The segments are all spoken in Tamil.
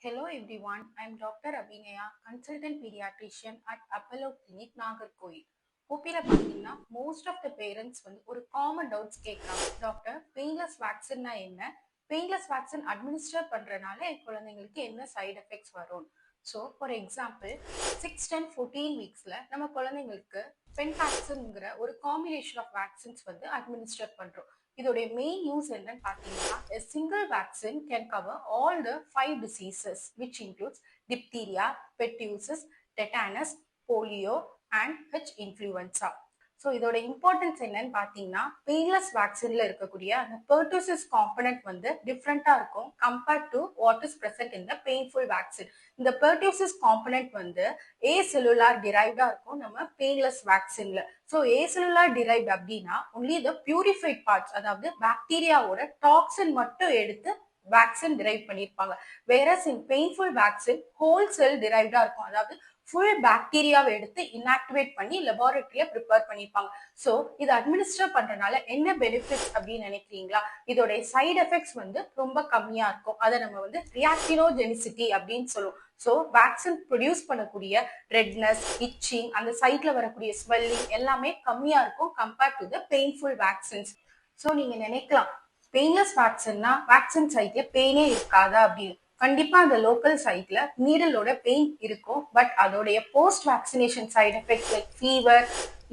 Hello everyone, I'm Dr. Abhinaya, consultant pediatrician at Apollo Clinic, Nagarkoil. OPல பார்த்தீங்கன்னா most of the parents வந்து ஒரு common doubts கேட்குறாங்க. டாக்டர் பெயின்லெஸ் வேக்சின்னா என்ன? பெயின்லெஸ் வேக்சின் அட்மினிஸ்டர் பண்றனால என் குழந்தைங்களுக்கு என்ன சைடு எஃபெக்ட்ஸ் வரும்? ஸோ ஃபார் எக்ஸாம்பிள் 6, 10, 14 வீக்ஸ்ல நம்ம குழந்தைங்களுக்கு பென்டாக்சின்ங்கிற ஒரு காம்பினேஷன் ஆஃப் வேக்சின்ஸ் வந்து அட்மினிஸ்டர் பண்றோம். இதோடைய மெயின் யூஸ் என்னன்னு பார்த்தீங்கன்னா a single vaccine can cover all the 5 diseases which includes diphtheria, pertussis, tetanus, polio and H influenza. So இதோட இம்பார்ட்டன்ஸ் என்னன்னு பார்த்தீங்கன்னா பெயின்லெஸ் வேக்சின்ல இருக்கக்கூடிய அந்த பெர்டூசிஸ் காம்பனன்ட் வந்து டிஃப்ரெண்டா இருக்கும் compared to what is present in the painful vaccine. இந்த பெர்டூசிஸ் காம்பனன்ட் வந்து ஏ செல்லுலார் டிரைவ்டா இருக்கும் நம்ம பெயின்லெஸ் வேக்சின்ல. ஸோ ஏ செல்லுலார் டிரைவ்ட் அப்படின்னா ஒன்லி த பியூரிஃபைட் பார்ட்ஸ், அதாவது பாக்டீரியாவோட டாக்ஸின் மட்டும் எடுத்து வேக்சின் டிரைவ் பண்ணியிருப்பாங்க. வேறஸ் இன் பெயின்ஃபுல் வேக்சின் ஹோல் செல் டிரைவ்டா இருக்கும், அதாவது ஃபுல் பாக்டீரியாவை எடுத்து இன்ஆக்டிவேட் பண்ணி லெபார்டரியில ப்ரிப்பேர் பண்ணிருப்பாங்க. ஸோ இது அட்மினிஸ்டர் பண்றதுனால என்ன பெனிஃபிட்ஸ் அப்படின்னு நினைக்கிறீங்களா? இதோட சைடு எஃபெக்ட்ஸ் வந்து ரொம்ப கம்மியா இருக்கும். அதை நம்ம வந்து ரியாக்டினோஜெனிசிட்டி அப்படின்னு சொல்லுவோம். ஸோ வேக்சின் ப்ரொடியூஸ் பண்ணக்கூடிய ரெட்னஸ், இச்சிங், அந்த சைட்ல வரக்கூடிய ஸ்வெல்லிங் எல்லாமே கம்மியா இருக்கும் compared to the painful vaccines. So நீங்க நினைக்கலாம் பெயின்லெஸ் வேக்சின்னா வேக்சின் சைட்ல பெயினே இருக்காதா அப்படின்னு. கண்டிப்பா அந்த லோக்கல் சைட்ல நீடலோட பெயின் இருக்கும், பட் அதோடைய post vaccination side effects like fever,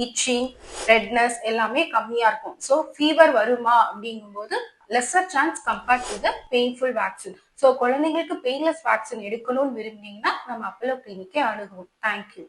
itching, redness எல்லாமே கம்மியா இருக்கும். ஸோ ஃபீவர் வருமா அப்படிங்கும்போது lesser chance compared to the painful vaccine. So குழந்தைங்களுக்கு பெயின்லெஸ் வேக்சின் எடுக்கணும்னு விரும்புனீங்கன்னா நம்ம அப்போலோ கிளினிக்கே அணுகுவோம். தேங்க்யூ.